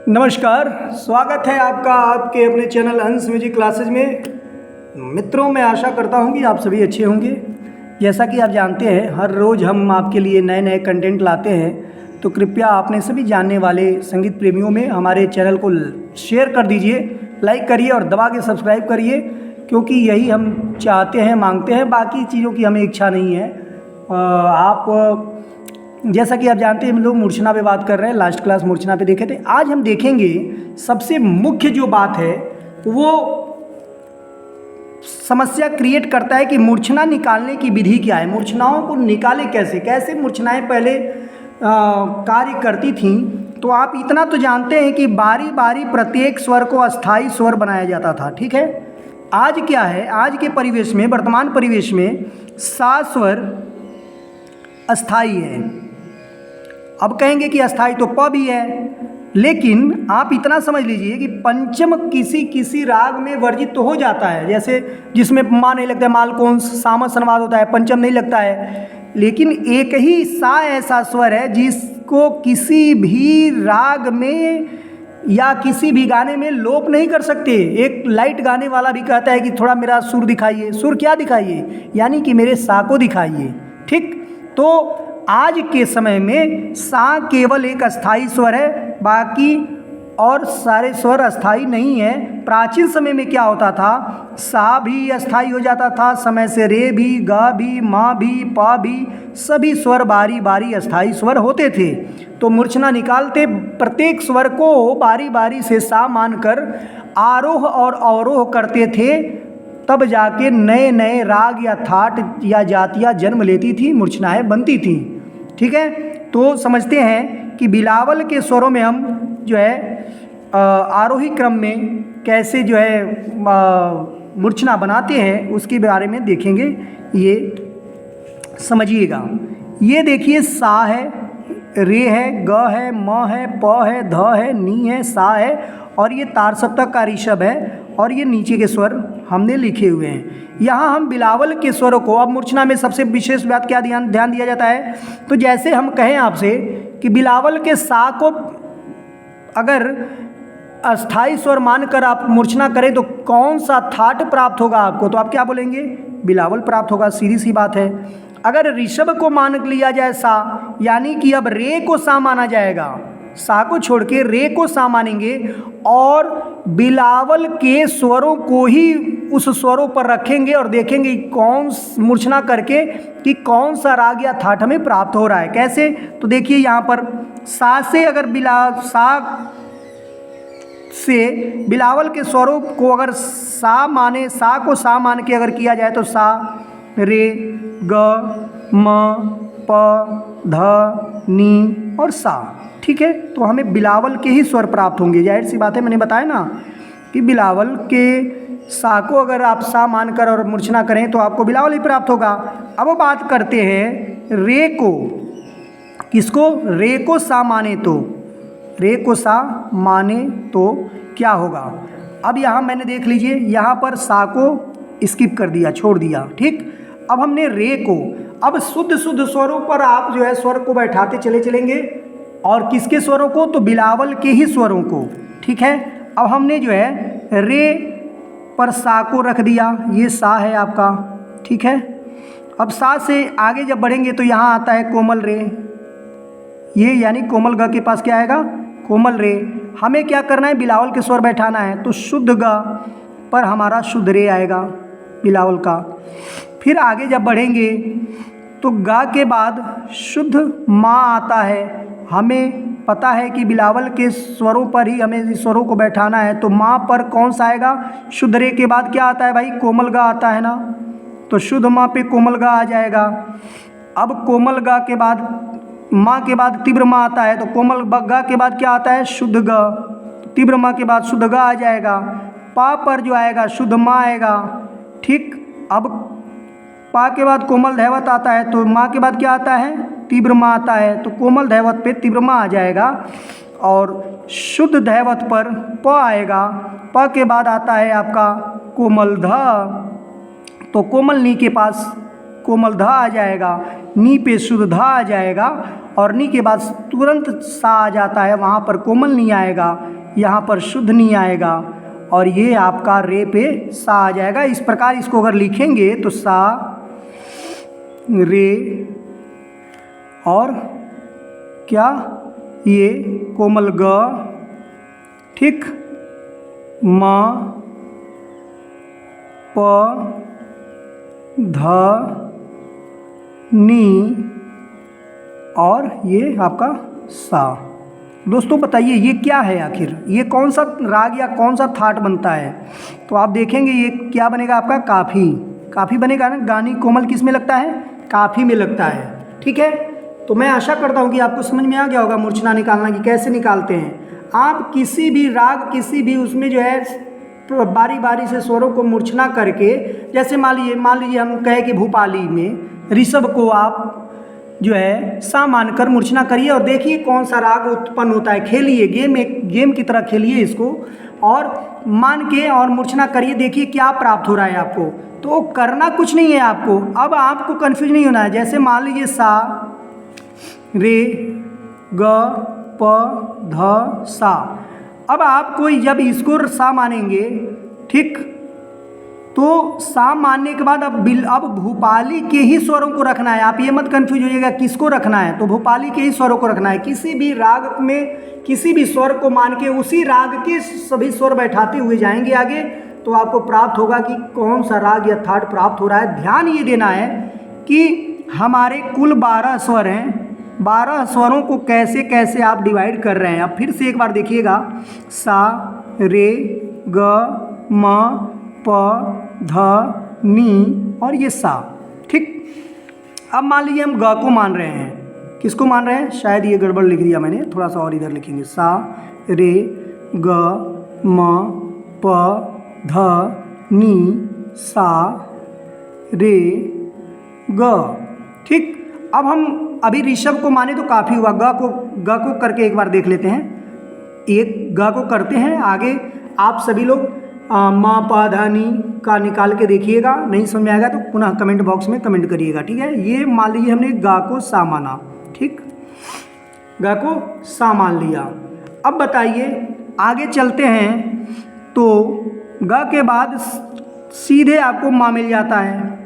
नमस्कार, स्वागत है आपका आपके अपने चैनल अंश म्यूजिक क्लासेज में। मित्रों, मैं आशा करता हूं कि आप सभी अच्छे होंगे। जैसा कि आप जानते हैं, हर रोज़ हम आपके लिए नए नए कंटेंट लाते हैं, तो कृपया आपने सभी जानने वाले संगीत प्रेमियों में हमारे चैनल को शेयर कर दीजिए, लाइक करिए और दबा के सब्सक्राइब करिए, क्योंकि यही हम चाहते हैं, मांगते हैं। बाकी चीज़ों की हमें इच्छा नहीं है। आप जैसा कि आप जानते हैं, हम लोग मूर्छना पे बात कर रहे हैं। लास्ट क्लास मूर्छना पे देखे थे। आज हम देखेंगे सबसे मुख्य जो बात है वो समस्या क्रिएट करता है कि मूर्छना निकालने की विधि क्या है, मूर्छनाओं को निकाले कैसे, कैसे मूर्छनाएं पहले कार्य करती थीं। तो आप इतना तो जानते हैं कि बारी बारी प्रत्येक स्वर को अस्थाई स्वर बनाया जाता था। ठीक है, आज क्या है, आज के परिवेश में, वर्तमान परिवेश में सा स्वर अस्थाई है। अब कहेंगे कि अस्थाई तो प भी है, लेकिन आप इतना समझ लीजिए कि पंचम किसी किसी राग में वर्जित तो हो जाता है। जैसे जिसमें मा नहीं लगता है, मालकोंस सामस अनुवाद होता है, पंचम नहीं लगता है। लेकिन एक ही सा ऐसा स्वर है जिसको किसी भी राग में या किसी भी गाने में लोप नहीं कर सकते। एक लाइट गाने वाला भी कहता है कि थोड़ा मेरा सुर दिखाइए। सुर क्या दिखाइए? यानी कि मेरे सा को दिखाइए। ठीक, तो आज के समय में सा केवल एक अस्थाई स्वर है, बाकी और सारे स्वर अस्थाई नहीं है। प्राचीन समय में क्या होता था, सा भी अस्थाई हो जाता था, समय से रे भी, गा भी, मा भी, पा भी, सभी स्वर बारी बारी अस्थाई स्वर होते थे। तो मूर्छना निकालते प्रत्येक स्वर को बारी बारी से सा मानकर आरोह और अवरोह करते थे, तब जाके नए नए राग या थाट या जातियाँ जन्म लेती थी, मूर्छनाएँ बनती थी। ठीक है, तो समझते हैं कि बिलावल के स्वरों में हम जो है आरोही क्रम में कैसे जो है मूर्छना बनाते हैं, उसके बारे में देखेंगे। ये समझिएगा। ये देखिए, सा है, रे है, ग है, म है, प है, ध है, नी है, सा है, और ये तार सप्तक का ऋषभ है, और ये नीचे के स्वर हमने लिखे हुए हैं। यहाँ हम बिलावल के स्वरों को, अब मूर्छना में सबसे विशेष बात क्या ध्यान दिया जाता है, तो जैसे हम कहें आपसे कि बिलावल के सा को अगर अस्थाई स्वर मानकर आप मूर्छना करें तो कौन सा थाट प्राप्त होगा आपको, तो आप क्या बोलेंगे? बिलावल प्राप्त होगा, सीधी सी बात है। अगर ऋषभ को मान लिया जाए सा, यानी कि अब रे को सा माना जाएगा, सा को छोड़ के रे को सा मानेंगे और बिलावल के स्वरों को ही उस स्वरों पर रखेंगे और देखेंगे कौन मूर्छना करके कि कौन सा राग या थाट हमें प्राप्त हो रहा है। कैसे? तो देखिए, यहाँ पर सा से अगर बिलावल के स्वरों को अगर सा माने, सा को सा मान के अगर किया जाए तो सा, रे, ग, म, प, ध, नी और सा। ठीक है, तो हमें बिलावल के ही स्वर प्राप्त होंगे। जाहिर सी बात है, मैंने बताया ना कि बिलावल के सा को अगर आप सा मानकर और मूर्छना करें तो आपको बिलावल ही प्राप्त होगा। अब वो बात करते हैं रे को। किसको? रे को सा माने तो, रे को सा माने तो क्या होगा? अब यहाँ मैंने देख लीजिए, यहाँ पर सा को स्किप कर दिया, छोड़ दिया। ठीक, अब हमने रे को, अब शुद्ध शुद्ध स्वरों पर आप जो है स्वर को बैठाते चले चलेंगे, और किसके स्वरों को? तो बिलावल के ही स्वरों को। ठीक है, अब हमने जो है रे पर सा को रख दिया, ये सा है आपका। ठीक है, अब सा से आगे जब बढ़ेंगे तो यहाँ आता है कोमल रे, ये यानी कोमल ग के पास क्या आएगा? कोमल रे। हमें क्या करना है? बिलावल के स्वर बैठाना है, तो शुद्ध ग पर हमारा शुद्ध रे आएगा बिलावल का। फिर आगे जब बढ़ेंगे तो गा के बाद शुद्ध माँ आता है। हमें पता है कि बिलावल के स्वरों पर ही हमें स्वरों को बैठाना है, तो माँ पर कौन सा आएगा? शुद्ध रे के बाद क्या आता है भाई? कोमल गा आता है ना, तो शुद्ध माँ पे कोमल गा आ जाएगा। अब कोमल गा के बाद, माँ के बाद तीव्र माँ आता है, तो कोमल गा के बाद क्या आता है? शुद्ध ग। तीव्र माँ के बाद शुद्ध गा आ जाएगा। पा पर जो आएगा शुद्ध माँ आएगा। ठीक, अब पा के बाद कोमल धैवत आता है, तो माँ के बाद क्या आता है? तीव्र माँ आता है, तो कोमल धैवत पे तीव्र माँ आ जाएगा, और शुद्ध धैवत पर प आएगा। प के बाद आता है आपका कोमल ध, तो कोमल नी के पास कोमल ध आ जाएगा, नी पे शुद्ध ध आ जाएगा, और नी के बाद तुरंत सा आ जाता है, वहाँ पर कोमल नी आएगा। यहाँ पर शुद्ध नी आएगा और ये आपका रे पे सा आ जाएगा। इस प्रकार इसको अगर लिखेंगे तो सा रे और क्या ये कोमल ग, ठीक, म प ध नी और ये आपका सा। दोस्तों बताइए ये क्या है आखिर, ये कौन सा राग या कौन सा थाट बनता है? तो आप देखेंगे ये क्या बनेगा आपका काफ़ी, काफ़ी बनेगा ना। गानी कोमल किस में लगता है? काफ़ी में लगता है, ठीक है। तो मैं आशा करता हूँ कि आपको समझ में आ गया होगा मूर्छना निकालना कि कैसे निकालते हैं। आप किसी भी राग, किसी भी उसमें जो है बारी बारी से स्वरों को मूर्छना करके, जैसे मान लीजिए हम कहें कि भूपाली में ऋषभ को आप जो है सा मानकर मूर्छना करिए और देखिए कौन सा राग उत्पन्न होता है। खेलिए, गेम की तरह खेलिए इसको और मान के और मूर्छना करिए, देखिए क्या प्राप्त हो रहा है आपको। तो करना कुछ नहीं है आपको, अब आपको कन्फ्यूज नहीं होना है। जैसे मान लीजिए सा रे ग प ध सा, अब आपको जब इसको सा मानेंगे, ठीक, तो सा मानने के बाद अब भूपाली के ही स्वरों को रखना है। आप ये मत कंफ्यूज होइएगा किसको रखना है, तो भूपाली के ही स्वरों को रखना है। किसी भी राग में किसी भी स्वर को मान के उसी राग के सभी स्वर बैठाते हुए जाएंगे आगे, तो आपको प्राप्त होगा कि कौन सा राग या थाट प्राप्त हो रहा है। ध्यान ये देना है कि हमारे कुल 12 स्वर हैं, 12 स्वरों को कैसे कैसे आप डिवाइड कर रहे हैं। अब फिर से एक बार देखिएगा, सा रे ग म प ध नी और ये सा, ठीक। अब मान लीजिए हम ग को मान रहे हैं, किसको मान रहे हैं? शायद ये गड़बड़ लिख दिया मैंने, थोड़ा सा और इधर लिखेंगे, सा रे ग म प ध नी सा रे ग, ठीक। अब हम अभी ऋषभ को माने तो काफ़ी हुआ, ग को करके एक बार देख लेते हैं। एक ग को करते हैं, आगे आप सभी लोग म प ध नी का निकाल के देखिएगा। नहीं समझ में आएगा तो पुनः कमेंट बॉक्स में कमेंट करिएगा, ठीक है। ये मान लीजिए हमने गा को सा माना, ठीक, गा को सा मान लिया। अब बताइए आगे चलते हैं तो गा के बाद सीधे आपको माँ मिल जाता है।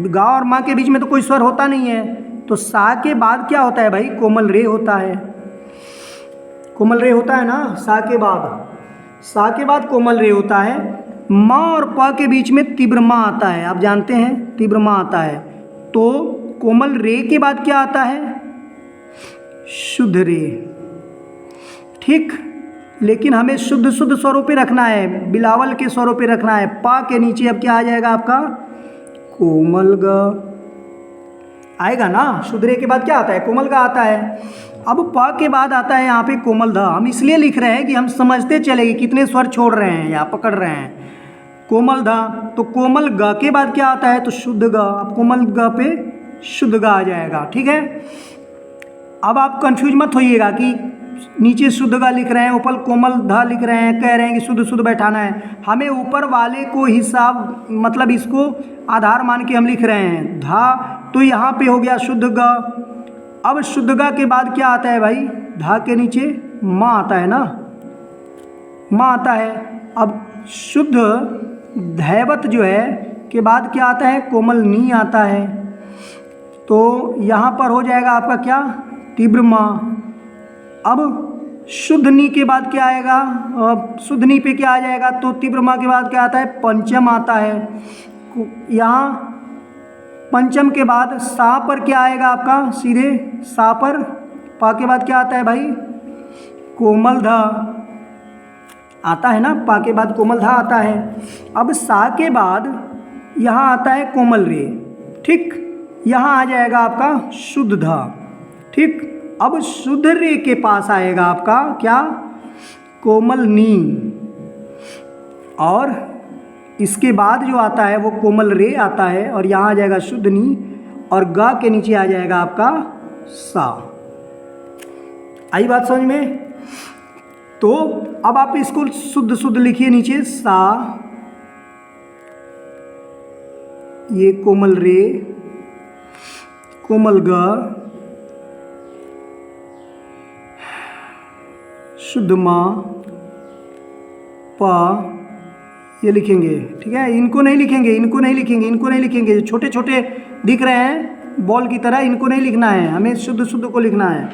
गा और माँ के बीच में तो कोई स्वर होता नहीं है, तो सा के बाद क्या होता है भाई? कोमल रे होता है, कोमल रे होता है ना। सा के बाद कोमल रे होता है। माँ और प के बीच में तीव्र माँ आता है, आप जानते हैं तीव्र माँ आता है। तो कोमल रे के बाद क्या आता है? शुद्ध रे, ठीक। लेकिन हमें शुद्ध स्वरों पे रखना है, बिलावल के स्वरों पे रखना है। पा के नीचे अब क्या आ जाएगा आपका? कोमल ग आएगा ना। शुद्ध रे के बाद क्या आता है? कोमल गा आता है। अब प के बाद आता है यहाँ पे कोमल ध। हम इसलिए लिख रहे हैं कि हम समझते चले कि कितने स्वर छोड़ रहे हैं या पकड़ रहे हैं। कोमल ध, तो कोमल ग के बाद क्या आता है? तो शुद्ध ग। अब कोमल ग पे शुद्ध ग आ जाएगा, ठीक है। अब आप कंफ्यूज मत होइएगा कि नीचे शुद्ध ग लिख रहे हैं, ऊपर कोमल ध लिख रहे हैं, कह रहे हैं कि शुद्ध बैठाना है। हमें ऊपर वाले को हिसाब, मतलब इसको आधार मान के हम लिख रहे हैं धा, तो यहाँ पे हो गया शुद्ध ग। अब शुद्ध ग के बाद क्या आता है भाई? धा के नीचे माँ आता है ना, माँ आता है। अब शुद्ध धैवत जो है के बाद क्या आता है? कोमल नी आता है। तो यहाँ पर हो जाएगा आपका क्या? तीव्र माँ। अब शुद्ध नी के बाद क्या आएगा? शुद्ध नी पे क्या आ जाएगा? तो तीव्र माँ के बाद क्या आता है? पंचम आता है। यहाँ पंचम के बाद सा पर क्या आएगा आपका? सीधे सा पर। पा के बाद क्या आता है भाई? कोमल ध आता है ना, पा के बाद कोमल धा आता है। अब सा के बाद यहाँ आता है कोमल रे, ठीक। यहाँ आ जाएगा आपका शुद्ध धा, ठीक। अब शुद्ध रे के पास आएगा आपका क्या? कोमल नी, और इसके बाद जो आता है वो कोमल रे आता है, और यहाँ आ जाएगा शुद्ध नी, और गा के नीचे आ जाएगा आपका सा। आई बात समझ में? तो अब आप इसको शुद्ध लिखिए नीचे, सा, ये कोमल रे, कोमल ग, शुद्ध माँ, प ये लिखेंगे, ठीक है। इनको नहीं लिखेंगे, इनको नहीं लिखेंगे, इनको नहीं लिखेंगे। छोटे छोटे दिख रहे हैं बॉल की तरह, इनको नहीं लिखना है, हमें शुद्ध शुद्ध को लिखना है।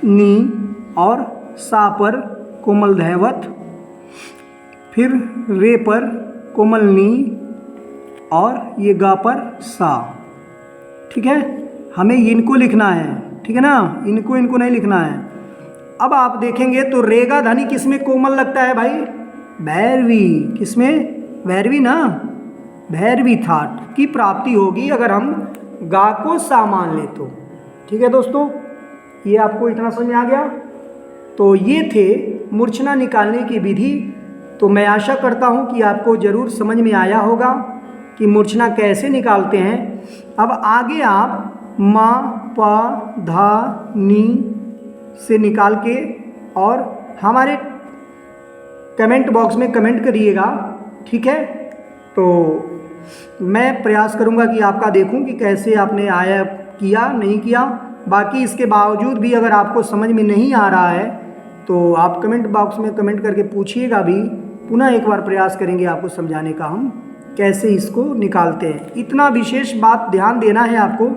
नी और सा पर कोमल धैवत, फिर रे पर कोमल नी और ये गा पर सा, ठीक है। हमें इनको लिखना है, ठीक है ना, इनको नहीं लिखना है। अब आप देखेंगे तो रेगा ध्वनि किस में कोमल लगता है भाई? भैरवी। किस में? भैरवी ना, भैरवी थाट की प्राप्ति होगी अगर हम गा को सा मान ले तो, ठीक है दोस्तों। ये आपको इतना समझ में आ गया? तो ये थे मूर्छना निकालने की विधि। तो मैं आशा करता हूँ कि आपको ज़रूर समझ में आया होगा कि मूर्छना कैसे निकालते हैं। अब आगे आप मा पा धा नी से निकाल के और हमारे कमेंट बॉक्स में कमेंट करिएगा, ठीक है। तो मैं प्रयास करूंगा कि आपका देखूं कि कैसे आपने आया किया नहीं किया। बाकी इसके बावजूद भी अगर आपको समझ में नहीं आ रहा है तो आप कमेंट बॉक्स में कमेंट करके पूछिएगा भी, पुनः एक बार प्रयास करेंगे आपको समझाने का हम कैसे इसको निकालते हैं। इतना विशेष बात ध्यान देना है आपको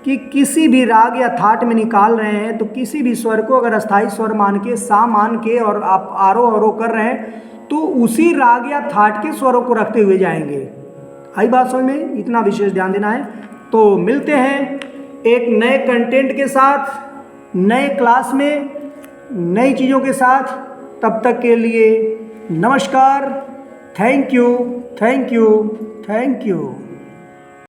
कि किसी भी राग या थाट में निकाल रहे हैं तो किसी भी स्वर को अगर अस्थाई स्वर मान के सा मान के और आप आरोह अवरोह कर रहे हैं तो उसी राग या थाट के स्वरों को रखते हुए जाएंगे। आई बात समझ में? इतना विशेष ध्यान देना है। तो मिलते हैं एक नए कंटेंट के साथ, नए क्लास में, नई चीज़ों के साथ। तब तक के लिए नमस्कार। Thank you, thank you, thank you.